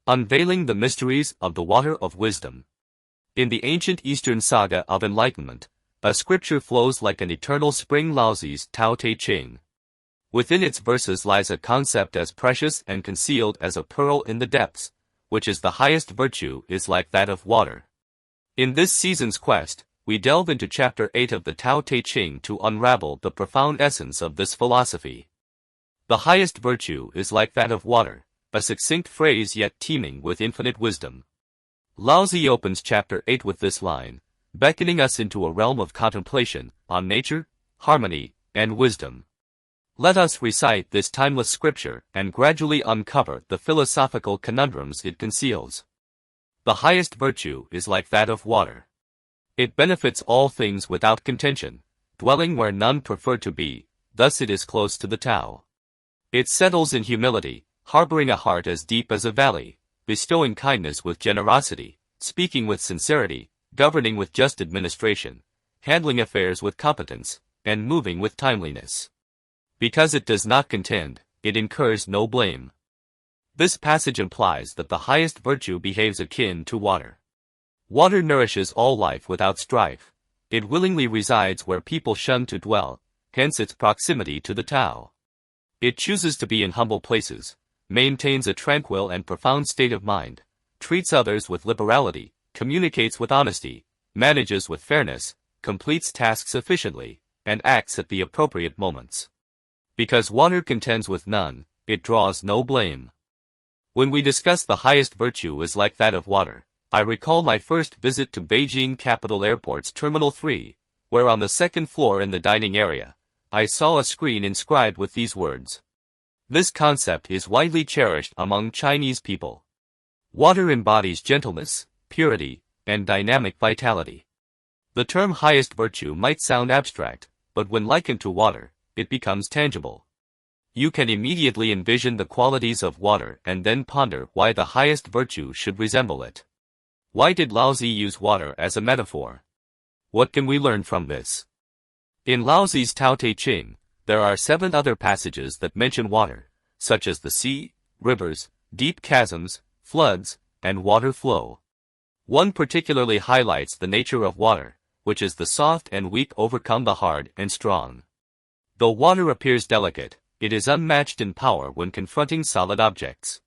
Unveiling the mysteries of the water of wisdom. In the ancient Eastern saga of enlightenment, a scripture flows like an eternal spring, Laozi's Tao Te Ching. Within its verses lies a concept as precious and concealed as a pearl in the depths, which is the highest virtue is like that of water. In this season's quest, we delve into Chapter 8 of the Tao Te Ching to unravel the profound essence of this philosophy. The highest virtue is like that of water, a succinct phrase yet teeming with infinite wisdom. Laozi opens Chapter 8 with this line, beckoning us into a realm of contemplation on nature, harmony, and wisdom. Let us recite this timeless scripture and gradually uncover the philosophical conundrums it conceals. The highest virtue is like that of water. It benefits all things without contention, dwelling where none prefer to be, thus it is close to the Tao. It settles in humility, harboring a heart as deep as a valley, bestowing kindness with generosity, speaking with sincerity, governing with just administration, handling affairs with competence, and moving with timeliness. Because it does not contend, it incurs no blame. This passage implies that the highest virtue behaves akin to water. Water nourishes all life without strife. It willingly resides where people shun to dwell, hence its proximity to the Tao. It chooses to be in humble places, maintains a tranquil and profound state of mind, treats others with liberality, communicates with honesty, manages with fairness, completes tasks efficiently, and acts at the appropriate moments. Because water contends with none, it draws no blame. When we discuss the highest virtue is like that of water, I recall my first visit to Beijing Capital Airport's Terminal 3, where on the second floor in the dining area, I saw a screen inscribed with these words. This concept is widely cherished among Chinese people. Water embodies gentleness, purity, and dynamic vitality. The term highest virtue might sound abstract, but when likened to water, it becomes tangible. You can immediately envision the qualities of water and then ponder why the highest virtue should resemble it. Why did Laozi use water as a metaphor? What can we learn from this? In Laozi's Tao Te Ching, there are 7 other passages that mention water, such as the sea, rivers, deep chasms, floods, and water flow. One particularly highlights the nature of water, which is the soft and weak overcome the hard and strong. Though water appears delicate, it is unmatched in power when confronting solid objects.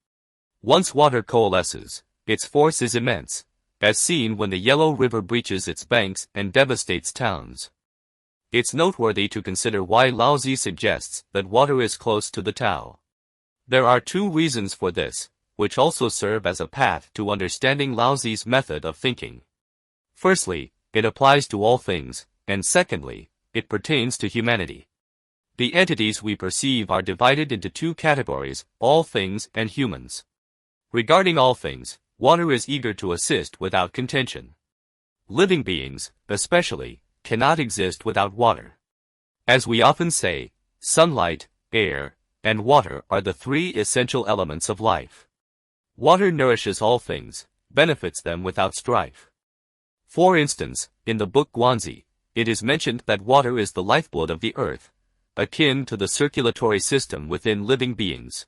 Once water coalesces, its force is immense, as seen when the Yellow River breaches its banks and devastates towns. It's noteworthy to consider why Laozi suggests that water is close to the Tao. There are 2 reasons for this, which also serve as a path to understanding Laozi's method of thinking. Firstly, it applies to all things, and secondly, it pertains to humanity. The entities we perceive are divided into 2 categories, all things and humans. Regarding all things, water is eager to assist without contention. Living beings, especially, cannot exist without water. As we often say, sunlight, air, and water are the 3 essential elements of life. Water nourishes all things, benefits them without strife. For instance, in the book Guanzi, it is mentioned that water is the lifeblood of the earth, akin to the circulatory system within living beings.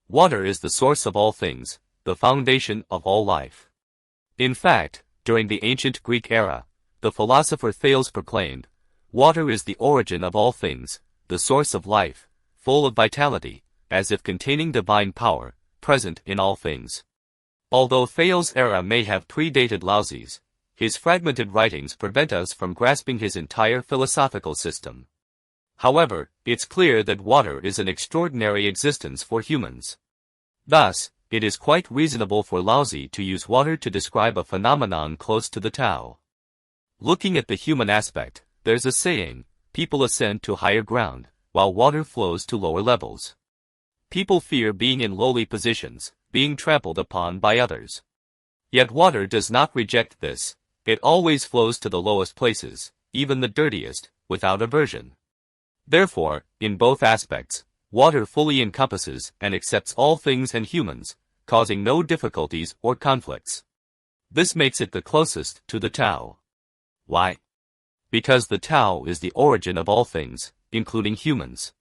Water is the source of all things, the foundation of all life. In fact, during the ancient Greek era, the philosopher Thales proclaimed, water is the origin of all things, the source of life, full of vitality, as if containing divine power, present in all things. Although Thales' era may have predated Laozi's, his fragmented writings prevent us from grasping his entire philosophical system. However, it's clear that water is an extraordinary existence for humans. Thus, it is quite reasonable for Laozi to use water to describe a phenomenon close to the Tao. Looking at the human aspect, there's a saying, people ascend to higher ground, while water flows to lower levels. People fear being in lowly positions, being trampled upon by others. Yet water does not reject this, it always flows to the lowest places, even the dirtiest, without aversion. Therefore, in both aspects, water fully encompasses and accepts all things and humans, causing no difficulties or conflicts. This makes it the closest to the Tao. Why? Because the Tao is the origin of all things, including humans.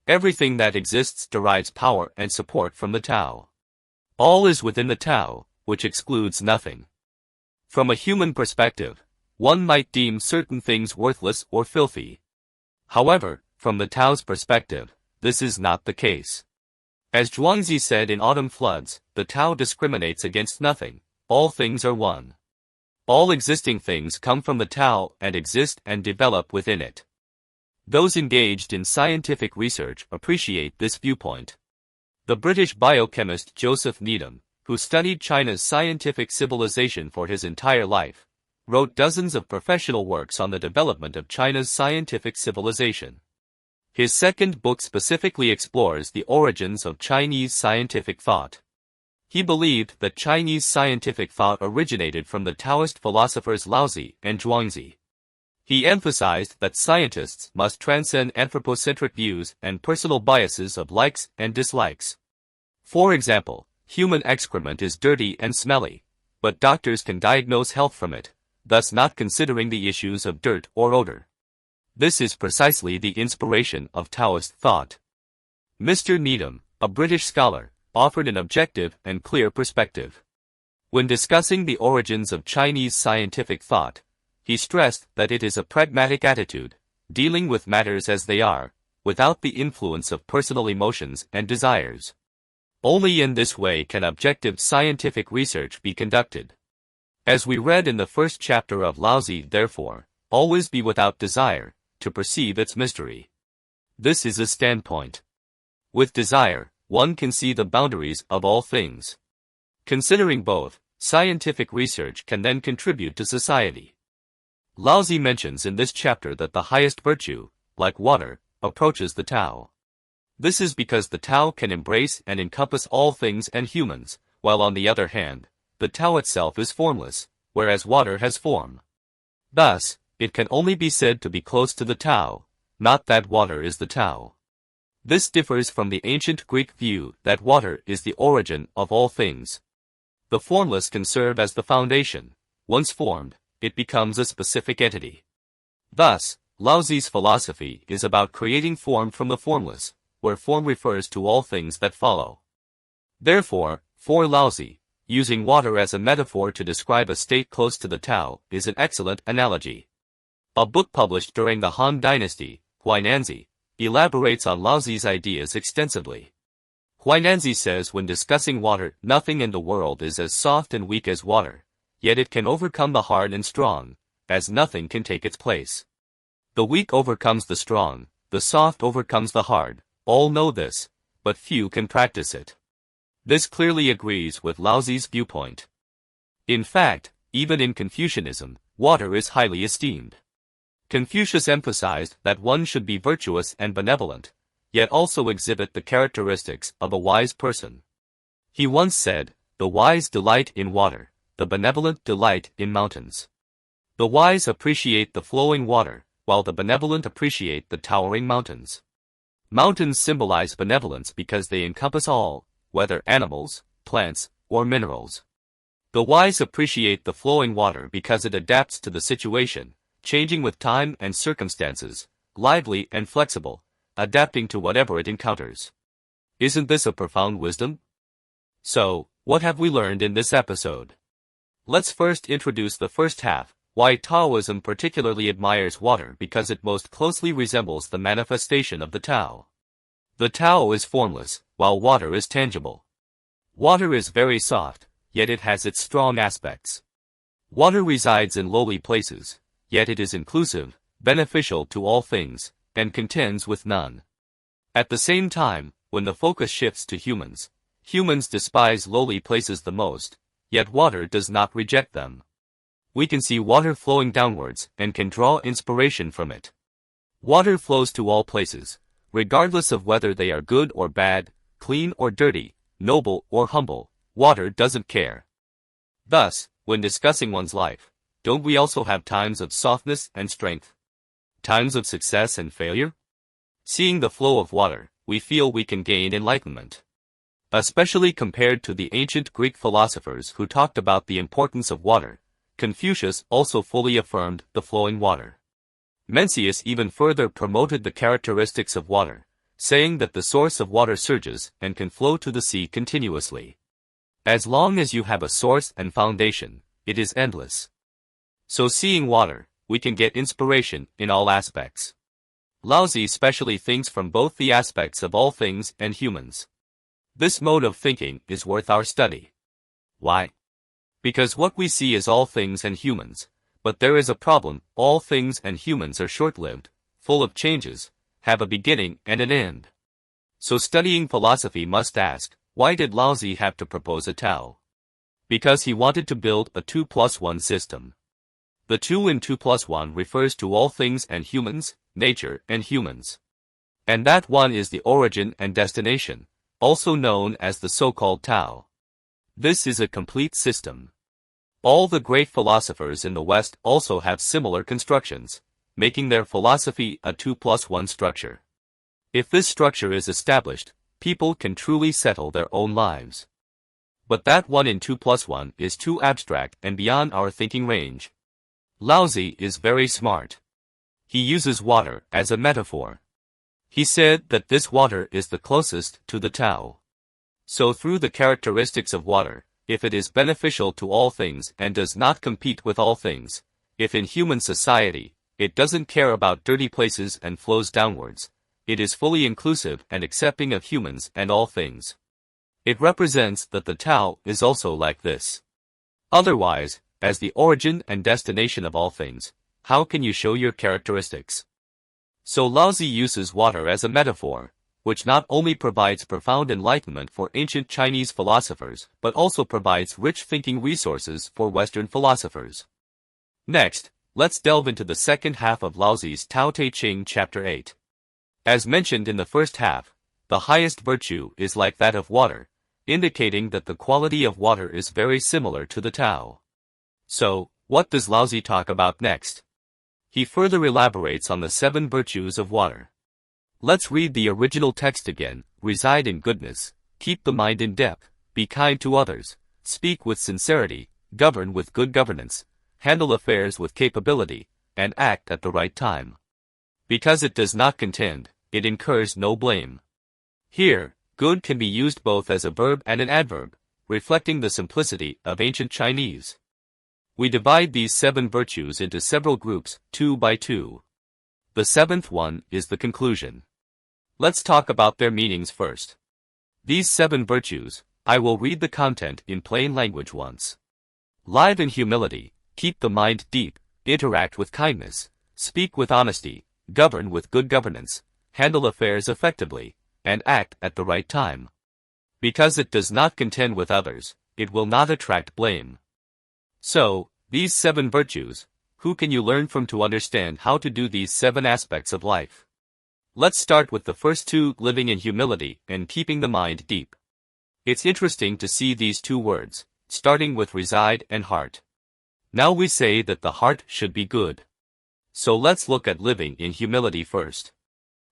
Everything that exists derives power and support from the Tao. All is within the Tao, which excludes nothing. From a human perspective, one might deem certain things worthless or filthy. However, from the Tao's perspective, this is not the case. As Zhuangzi said in Autumn Floods, the Tao discriminates against nothing. All things are one. All existing things come from the Tao and exist and develop within it. Those engaged in scientific research appreciate this viewpoint. The British biochemist Joseph Needham, who studied China's scientific civilization for his entire life, wrote dozens of professional works on the development of China's scientific civilization. His second book specifically explores the origins of Chinese scientific thought. He believed that Chinese scientific thought originated from the Taoist philosophers Laozi and Zhuangzi. He emphasized that scientists must transcend anthropocentric views and personal biases of likes and dislikes. For example, human excrement is dirty and smelly, but doctors can diagnose health from it, thus not considering the issues of dirt or odor. This is precisely the inspiration of Taoist thought. Mr. Needham, a British scholar, offered an objective and clear perspective. When discussing the origins of Chinese scientific thought, he stressed that it is a pragmatic attitude, dealing with matters as they are, without the influence of personal emotions and desires. Only in this way can objective scientific research be conducted. As we read in the first chapter of Laozi, therefore, always be without desire, to perceive its mystery. This is a standpoint. With desire, one can see the boundaries of all things. Considering both, scientific research can then contribute to society. Laozi mentions in this chapter that the highest virtue, like water, approaches the Tao. This is because the Tao can embrace and encompass all things and humans, while on the other hand, the Tao itself is formless, whereas water has form. Thus, it can only be said to be close to the Tao, not that water is the Tao. This differs from the ancient Greek view that water is the origin of all things. The formless can serve as the foundation. Once formed, it becomes a specific entity. Thus, Laozi's philosophy is about creating form from the formless, where form refers to all things that follow. Therefore, for Laozi, using water as a metaphor to describe a state close to the Tao is an excellent analogy. A book published during the Han Dynasty, Huainanzi, elaborates on Laozi's ideas extensively. Huainanzi says when discussing water, nothing in the world is as soft and weak as water, yet it can overcome the hard and strong, as nothing can take its place. The weak overcomes the strong, the soft overcomes the hard, all know this, but few can practice it. This clearly agrees with Laozi's viewpoint. In fact, even in Confucianism, water is highly esteemed. Confucius emphasized that one should be virtuous and benevolent, yet also exhibit the characteristics of a wise person. He once said, "The wise delight in water, the benevolent delight in mountains." The wise appreciate the flowing water, while the benevolent appreciate the towering mountains. Mountains symbolize benevolence because they encompass all, whether animals, plants, or minerals. The wise appreciate the flowing water because it adapts to the situation, changing with time and circumstances, lively and flexible, adapting to whatever it encounters. Isn't this a profound wisdom? So, what have we learned in this episode? Let's first introduce the first half, why Taoism particularly admires water because it most closely resembles the manifestation of the Tao. The Tao is formless, while water is tangible. Water is very soft, yet it has its strong aspects. Water resides in lowly places, yet it is inclusive, beneficial to all things, and contends with none. At the same time, when the focus shifts to humans, humans despise lowly places the most, yet water does not reject them. We can see water flowing downwards and can draw inspiration from it. Water flows to all places, regardless of whether they are good or bad, clean or dirty, noble or humble, water doesn't care. Thus, when discussing one's life, don't we also have times of softness and strength? Times of success and failure? Seeing the flow of water, we feel we can gain enlightenment. Especially compared to the ancient Greek philosophers who talked about the importance of water, Confucius also fully affirmed the flowing water. Mencius even further promoted the characteristics of water, saying that the source of water surges and can flow to the sea continuously. As long as you have a source and foundation, it is endless. So seeing water, we can get inspiration in all aspects. Laozi especially thinks from both the aspects of all things and humans. This mode of thinking is worth our study. Why? Because what we see is all things and humans, but there is a problem: all things and humans are short-lived, full of changes, have a beginning and an end. So studying philosophy must ask, why did Laozi have to propose a Tao? Because he wanted to build a 2+1 system. The 2 in 2+1 refers to all things and humans, nature and humans. And that one is the origin and destination, also known as the so-called Tao. This is a complete system. All the great philosophers in the West also have similar constructions, making their philosophy a 2+1 structure. If this structure is established, people can truly settle their own lives. But that 1 in 2+1 is too abstract and beyond our thinking range. Laozi is very smart. He uses water as a metaphor. He said that this water is the closest to the Tao. So through the characteristics of water, if it is beneficial to all things and does not compete with all things, if in human society, it doesn't care about dirty places and flows downwards, it is fully inclusive and accepting of humans and all things. It represents that the Tao is also like this. Otherwise, as the origin and destination of all things, how can you show your characteristics? So Laozi uses water as a metaphor, which not only provides profound enlightenment for ancient Chinese philosophers, but also provides rich thinking resources for Western philosophers. Next, let's delve into the second half of Laozi's Tao Te Ching Chapter 8. As mentioned in the first half, the highest virtue is like that of water, indicating that the quality of water is very similar to the Tao. So, what does Laozi talk about next? He further elaborates on the 7 virtues of water. Let's read the original text again. Reside in goodness, keep the mind in depth, be kind to others, speak with sincerity, govern with good governance, handle affairs with capability, and act at the right time. Because it does not contend, it incurs no blame. Here, good can be used both as a verb and an adverb, reflecting the simplicity of ancient Chinese. We divide these 7 virtues into several groups, 2 by 2. The 7th one is the conclusion. Let's talk about their meanings first. These 7 virtues, I will read the content in plain language once. Live in humility, keep the mind deep, interact with kindness, speak with honesty, govern with good governance, handle affairs effectively, and act at the right time. Because it does not contend with others, it will not attract blame. So, these 7 virtues, who can you learn from to understand how to do these 7 aspects of life? Let's start with the first 2, living in humility and keeping the mind deep. It's interesting to see these 2 words, starting with reside and heart. Now we say that the heart should be good. So let's look at living in humility first.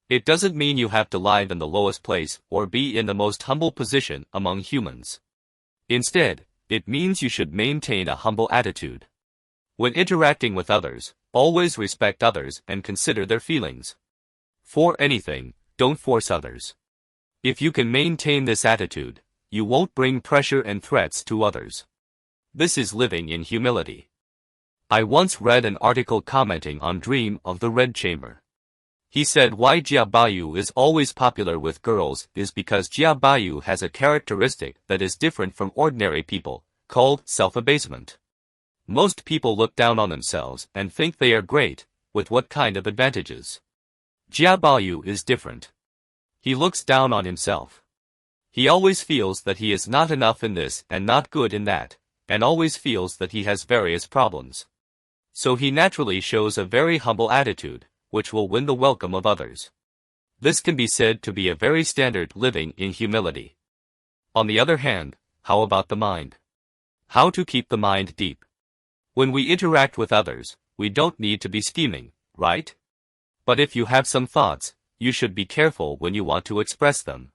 It doesn't mean you have to live in the lowest place or be in the most humble position among humans. Instead, it means you should maintain a humble attitude. When interacting with others, always respect others and consider their feelings. For anything, don't force others. If you can maintain this attitude, you won't bring pressure and threats to others. This is living in humility. I once read an article commenting on Dream of the Red Chamber. He said why Jia Bayu is always popular with girls is because Jia Bayu has a characteristic that is different from ordinary people, called self-abasement. Most people look down on themselves and think they are great, with what kind of advantages? Jia Bayu is different. He looks down on himself. He always feels that he is not enough in this and not good in that, and always feels that he has various problems. So he naturally shows a very humble attitude, which will win the welcome of others. This can be said to be a very standard living in humility. On the other hand, how about the mind? How to keep the mind deep? When we interact with others, we don't need to be scheming, right? But if you have some thoughts, you should be careful when you want to express them.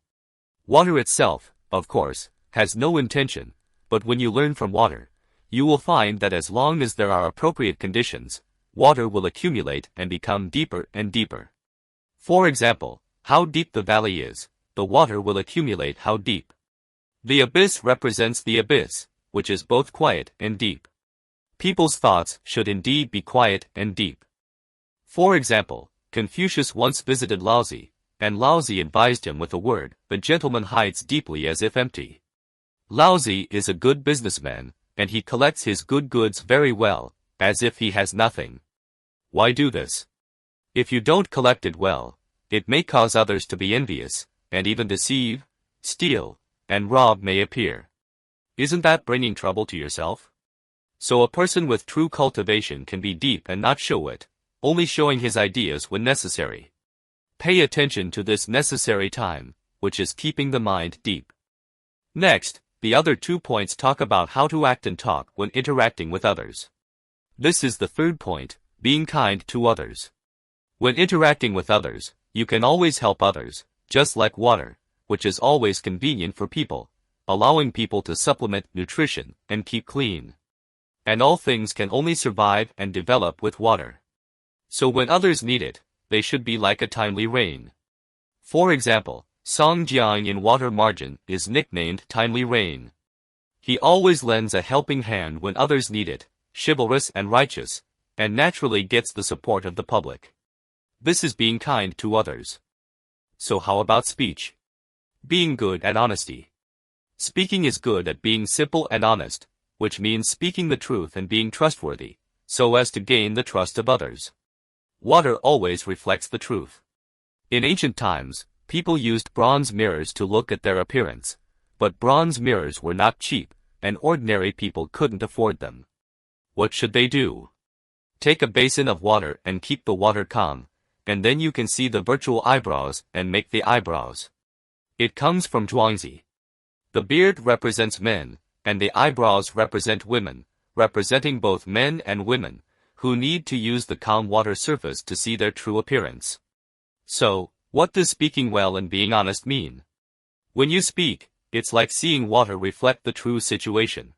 Water itself, of course, has no intention, but when you learn from water, you will find that as long as there are appropriate conditions, water will accumulate and become deeper and deeper. For example, how deep the valley is, the water will accumulate how deep. The abyss represents the abyss, which is both quiet and deep. People's thoughts should indeed be quiet and deep. For example, Confucius once visited Laozi, and Laozi advised him with a word, "The gentleman hides deeply as if empty." Laozi is a good businessman, and he collects his good goods very well, as if he has nothing. Why do this? If you don't collect it well, it may cause others to be envious, and even deceive, steal, and rob may appear. Isn't that bringing trouble to yourself? So a person with true cultivation can be deep and not show it, only showing his ideas when necessary. Pay attention to this necessary time, which is keeping the mind deep. Next, the other 2 points talk about how to act and talk when interacting with others. This is the third point, being kind to others. When interacting with others, you can always help others, just like water, which is always convenient for people, allowing people to supplement nutrition and keep clean. And all things can only survive and develop with water. So when others need it, they should be like a timely rain. For example, Song Jiang in Water Margin is nicknamed Timely Rain. He always lends a helping hand when others need it, chivalrous and righteous, and naturally gets the support of the public. This is being kind to others. So how about speech? Being good at honesty. Speaking is good at being simple and honest, which means speaking the truth and being trustworthy, so as to gain the trust of others. Water always reflects the truth. In ancient times, people used bronze mirrors to look at their appearance, but bronze mirrors were not cheap, and ordinary people couldn't afford them. What should they do? Take a basin of water and keep the water calm, and then you can see the virtual eyebrows and make the eyebrows. It comes from Zhuangzi. The beard represents men, and the eyebrows represent women, representing both men and women, who need to use the calm water surface to see their true appearance. So, what does speaking well and being honest mean? When you speak, it's like seeing water reflect the true situation.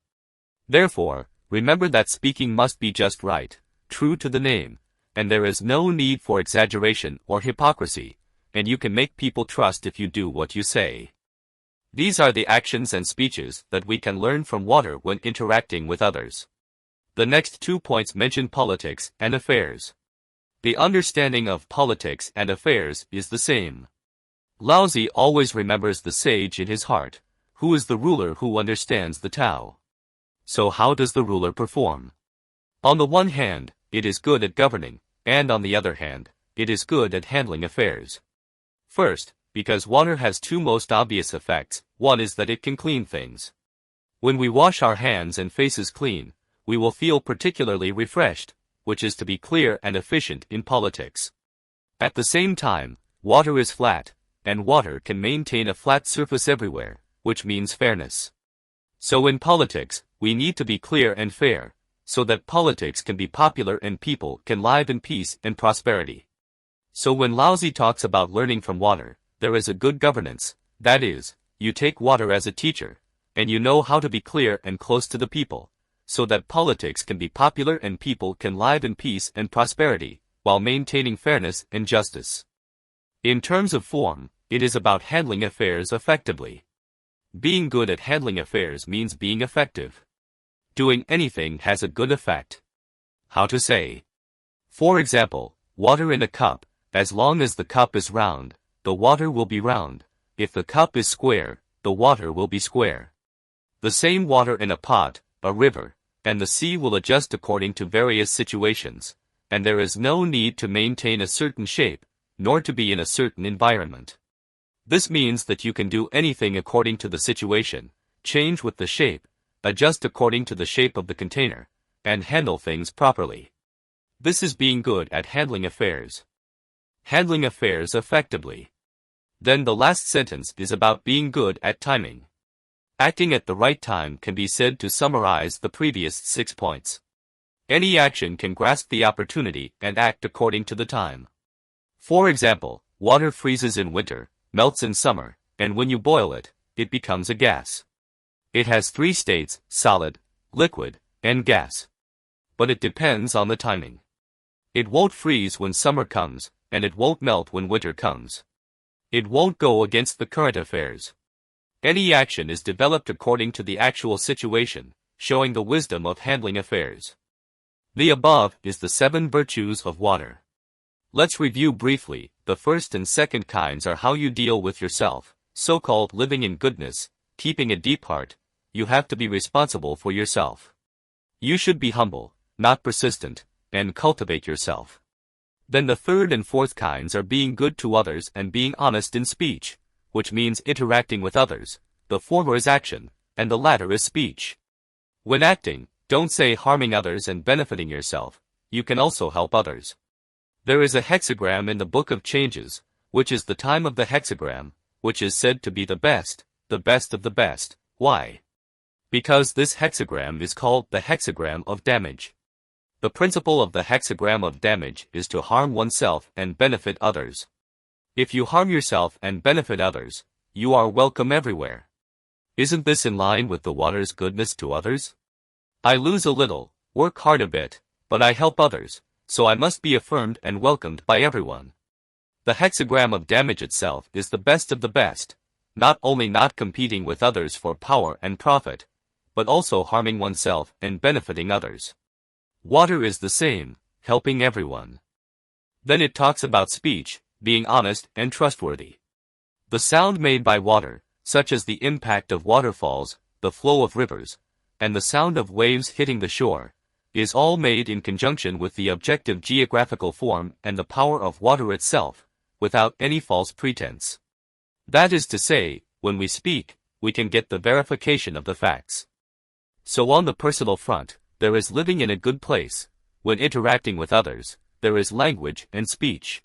Therefore, remember that speaking must be just right, true to the name, and there is no need for exaggeration or hypocrisy, and you can make people trust if you do what you say. These are the actions and speeches that we can learn from water when interacting with others. The next 2 points mention politics and affairs. The understanding of politics and affairs is the same. Laozi always remembers the sage in his heart, who is the ruler who understands the Tao. So how does the ruler perform? On the one hand, it is good at governing, and on the other hand, it is good at handling affairs. First, because water has 2 most obvious effects, one is that it can clean things. When we wash our hands and faces clean, we will feel particularly refreshed, which is to be clear and efficient in politics. At the same time, water is flat, and water can maintain a flat surface everywhere, which means fairness. So in politics, we need to be clear and fair, so that politics can be popular and people can live in peace and prosperity. So when Laozi talks about learning from water, there is a good governance, that is, you take water as a teacher, and you know how to be clear and close to the people, so that politics can be popular and people can live in peace and prosperity, while maintaining fairness and justice. In terms of form, it is about handling affairs effectively. Being good at handling affairs means being effective. Doing anything has a good effect. How to say? For example, water in a cup, as long as the cup is round, the water will be round. If the cup is square, the water will be square. The same water in a pot, a river, and the sea will adjust according to various situations, and there is no need to maintain a certain shape, nor to be in a certain environment. This means that you can do anything according to the situation, change with the shape, adjust according to the shape of the container, and handle things properly. This is being good at handling affairs. Handling affairs effectively. Then the last sentence is about being good at timing. Acting at the right time can be said to summarize the previous 6 points. Any action can grasp the opportunity and act according to the time. For example, water freezes in winter, melts in summer, and when you boil it, it becomes a gas. It has 3 states, solid, liquid, and gas. But it depends on the timing. It won't freeze when summer comes, and it won't melt when winter comes. It won't go against the current affairs. Any action is developed according to the actual situation, showing the wisdom of handling affairs. The above is the 7 virtues of water. Let's review briefly. The first and second kinds are how you deal with yourself, so-called living in goodness, keeping a deep heart. You have to be responsible for yourself. You should be humble, not persistent, and cultivate yourself. Then the third and fourth kinds are being good to others and being honest in speech, which means interacting with others. The former is action, and the latter is speech. When acting, don't say harming others and benefiting yourself. You can also help others. There is a hexagram in the Book of Changes, which is the time of the hexagram, which is said to be the best of the best. Why? Because this hexagram is called the hexagram of damage. The principle of the hexagram of damage is to harm oneself and benefit others. If you harm yourself and benefit others, you are welcome everywhere. Isn't this in line with the water's goodness to others? I lose a little, work hard a bit, but I help others, so I must be affirmed and welcomed by everyone. The hexagram of damage itself is the best of the best, not only not competing with others for power and profit, but also harming oneself and benefiting others. Water is the same, helping everyone. Then it talks about speech, being honest and trustworthy. The sound made by water, such as the impact of waterfalls, the flow of rivers, and the sound of waves hitting the shore, is all made in conjunction with the objective geographical form and the power of water itself, without any false pretense. That is to say, when we speak, we can get the verification of the facts. So on the personal front, there is living in a good place. When interacting with others, there is language and speech.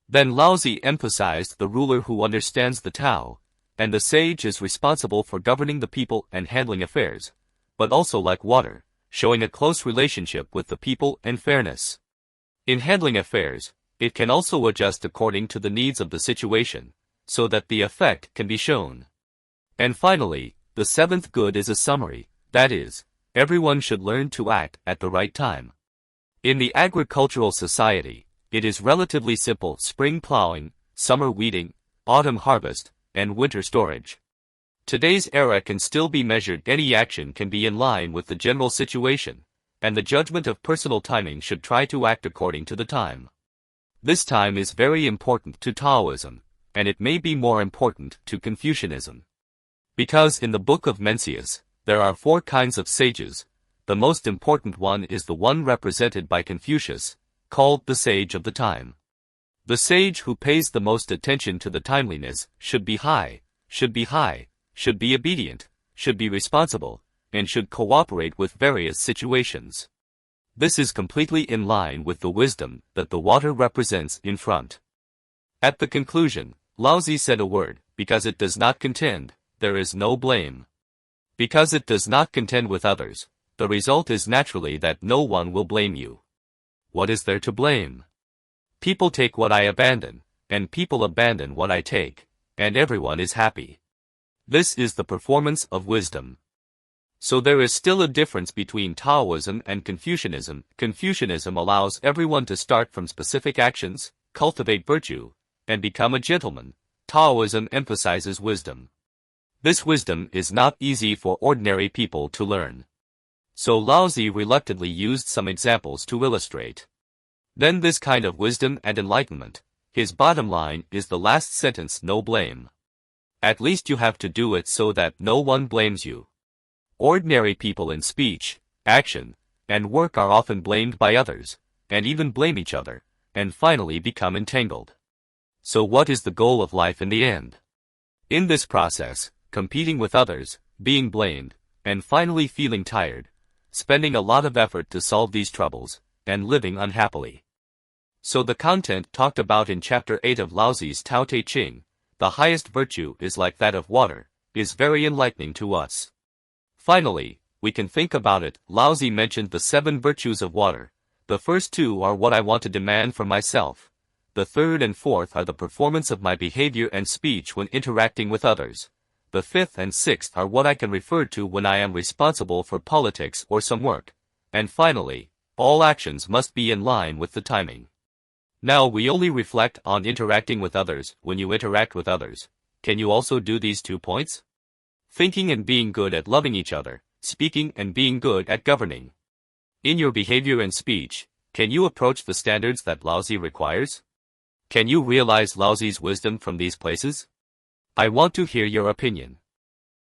Then Laozi emphasized the ruler who understands the Tao, and the sage is responsible for governing the people and handling affairs, but also like water, showing a close relationship with the people and fairness. In handling affairs, it can also adjust according to the needs of the situation, so that the effect can be shown. And finally, the seventh good is a summary, that is, everyone should learn to act at the right time. In the agricultural society, it is relatively simple: spring plowing, summer weeding, autumn harvest, and winter storage. Today's era can still be measured. Any action can be in line with the general situation, and the judgment of personal timing should try to act according to the time. This time is very important to Taoism, and it may be more important to Confucianism. Because in the Book of Mencius, there are 4 kinds of sages. The most important one is the one represented by Confucius, called the sage of the time. The sage who pays the most attention to the timeliness should be obedient, should be responsible, and should cooperate with various situations. This is completely in line with the wisdom that the water represents in front. At the conclusion, Laozi said a word: because it does not contend, there is no blame. Because it does not contend with others, the result is naturally that no one will blame you. What is there to blame? People take what I abandon, and people abandon what I take, and everyone is happy. This is the performance of wisdom. So there is still a difference between Taoism and Confucianism. Confucianism allows everyone to start from specific actions, cultivate virtue, and become a gentleman. Taoism emphasizes wisdom. This wisdom is not easy for ordinary people to learn. So Laozi reluctantly used some examples to illustrate. Then this kind of wisdom and enlightenment, his bottom line is the last sentence: no blame. At least you have to do it so that no one blames you. Ordinary people in speech, action, and work are often blamed by others, and even blame each other, and finally become entangled. So what is the goal of life in the end? In this process, competing with others, being blamed, and finally feeling tired, spending a lot of effort to solve these troubles, and living unhappily. So the content talked about in Chapter 8 of Laozi's Tao Te Ching, the highest virtue is like that of water, is very enlightening to us. Finally, we can think about it. Laozi mentioned the 7 virtues of water. The first 2 are what I want to demand from myself. The third and fourth are the performance of my behavior and speech when interacting with others. The 5th and 6th are what I can refer to when I am responsible for politics or some work. And finally, all actions must be in line with the timing. Now we only reflect on interacting with others. When you interact with others, can you also do these 2 points? thinking and being good at loving each other, speaking and being good at governing. In your behavior and speech, can you approach the standards that Laozi requires? Can you realize Laozi's wisdom from these places? I want to hear your opinion.